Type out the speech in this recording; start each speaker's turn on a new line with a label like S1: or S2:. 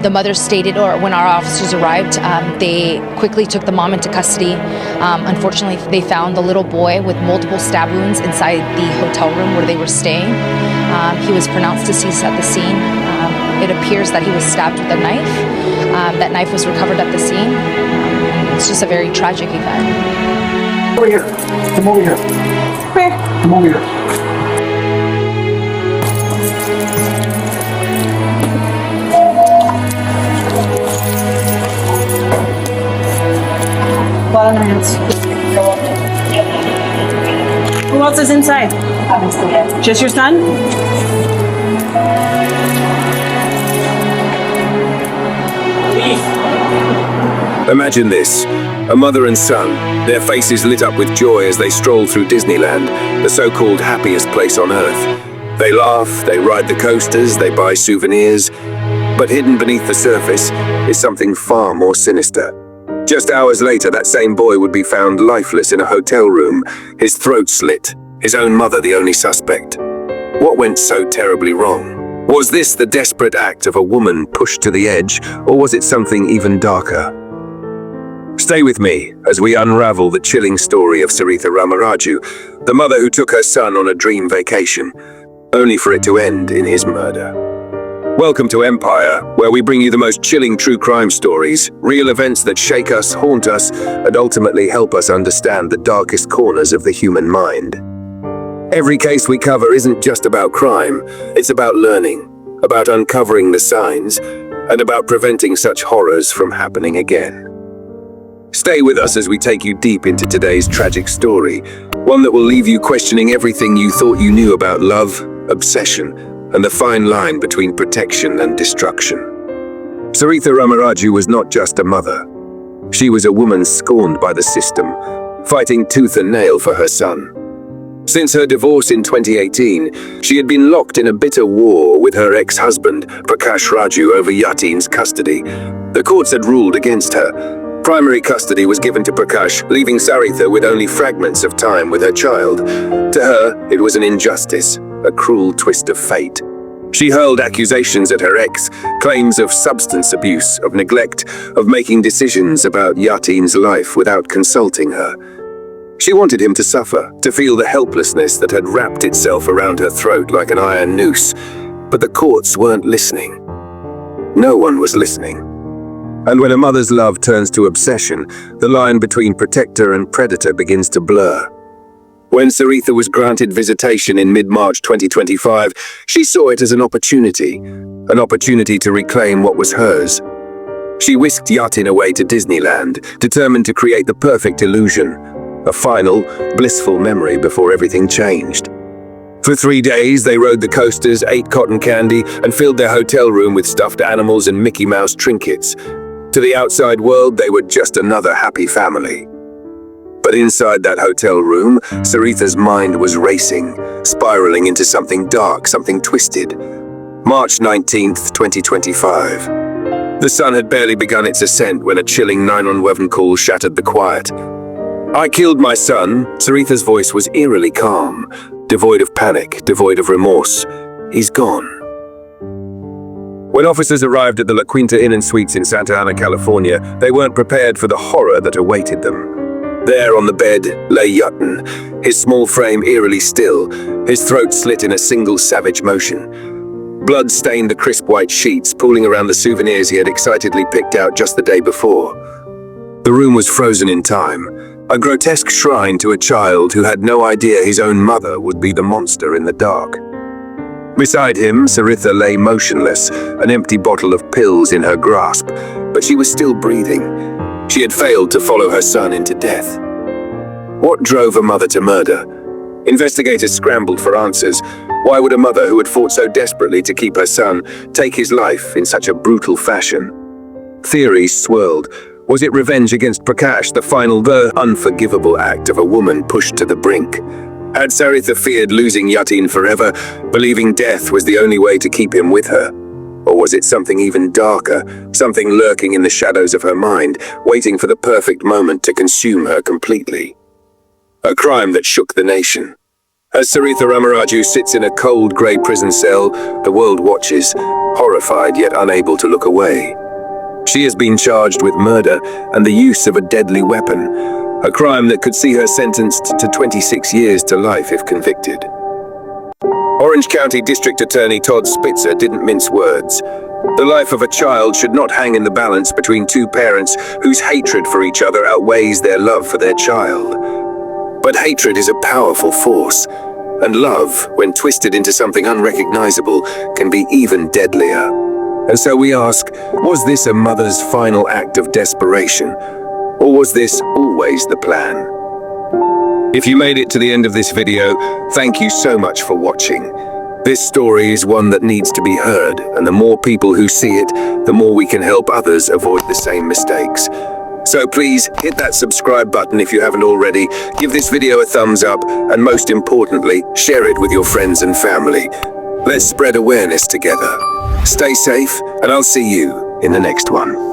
S1: The mother stated, or when our officers arrived, they quickly took the mom into custody. Unfortunately, they found the little boy with multiple stab wounds inside the hotel room where they were staying. He was pronounced deceased at the scene. It appears that he was stabbed with a knife. That knife was recovered at the scene. It's just a very tragic event.
S2: Over here. Come over here.
S1: Where?
S2: Come over here.
S3: Bottom hands. Who else is inside? Just your son?
S4: Imagine this. A mother and son, their faces lit up with joy as they stroll through Disneyland, the so-called happiest place on earth. They laugh, they ride the coasters, they buy souvenirs. But hidden beneath the surface is something far more sinister. Just hours later, that same boy would be found lifeless in a hotel room, his throat slit, his own mother the only suspect. What went so terribly wrong? Was this the desperate act of a woman pushed to the edge, or was it something even darker? Stay with me as we unravel the chilling story of Saritha Ramaraju, the mother who took her son on a dream vacation, only for it to end in his murder. Welcome to Empire, where we bring you the most chilling true crime stories, real events that shake us, haunt us, and ultimately help us understand the darkest corners of the human mind. Every case we cover isn't just about crime, it's about learning, about uncovering the signs, and about preventing such horrors from happening again. Stay with us as we take you deep into today's tragic story, one that will leave you questioning everything you thought you knew about love, obsession, and the fine line between protection and destruction. Saritha Ramaraju was not just a mother. She was a woman scorned by the system, fighting tooth and nail for her son. Since her divorce in 2018, she had been locked in a bitter war with her ex-husband, Prakash Raju, over Yatin's custody. The courts had ruled against her. Primary custody was given to Prakash, leaving Saritha with only fragments of time with her child. To her, it was an injustice, a cruel twist of fate. She hurled accusations at her ex, claims of substance abuse, of neglect, of making decisions about Yatin's life without consulting her. She wanted him to suffer, to feel the helplessness that had wrapped itself around her throat like an iron noose. But the courts weren't listening. No one was listening. And when a mother's love turns to obsession, the line between protector and predator begins to blur. When Saritha was granted visitation in mid-March 2025, she saw it as an opportunity to reclaim what was hers. She whisked Yatin away to Disneyland, determined to create the perfect illusion, a final, blissful memory before everything changed. For 3 days, they rode the coasters, ate cotton candy, and filled their hotel room with stuffed animals and Mickey Mouse trinkets. To the outside world, they were just another happy family. But inside that hotel room, Saritha's mind was racing, spiraling into something dark, something twisted. March 19th, 2025. The sun had barely begun its ascent when a chilling 911 call shattered the quiet. "I killed my son." Saritha's voice was eerily calm, devoid of panic, devoid of remorse. "He's gone." When officers arrived at the La Quinta Inn and Suites in Santa Ana, California, they weren't prepared for the horror that awaited them. There on the bed lay Yatin, his small frame eerily still, his throat slit in a single savage motion. Blood stained the crisp white sheets, pooling around the souvenirs he had excitedly picked out just the day before. The room was frozen in time, a grotesque shrine to a child who had no idea his own mother would be the monster in the dark. Beside him, Saritha lay motionless, an empty bottle of pills in her grasp, but she was still breathing. She had failed to follow her son into death. What drove a mother to murder? Investigators scrambled for answers. Why would a mother who had fought so desperately to keep her son take his life in such a brutal fashion? Theories swirled. Was it revenge against Prakash, the final, unforgivable act of a woman pushed to the brink? Had Saritha feared losing Yatin forever, believing death was the only way to keep him with her? Or was it something even darker, something lurking in the shadows of her mind, waiting for the perfect moment to consume her completely? A crime that shook the nation. As Saritha Ramaraju sits in a cold grey prison cell, the world watches, horrified yet unable to look away. She has been charged with murder and the use of a deadly weapon, a crime that could see her sentenced to 26 years to life if convicted. Orange County District Attorney Todd Spitzer didn't mince words. The life of a child should not hang in the balance between two parents whose hatred for each other outweighs their love for their child. But hatred is a powerful force, and love, when twisted into something unrecognizable, can be even deadlier. And so we ask, was this a mother's final act of desperation? Or was this always the plan? If you made it to the end of this video, thank you so much for watching. This story is one that needs to be heard, and the more people who see it, the more we can help others avoid the same mistakes. So please hit that subscribe button if you haven't already, give this video a thumbs up, and most importantly, share it with your friends and family. Let's spread awareness together. Stay safe, and I'll see you in the next one.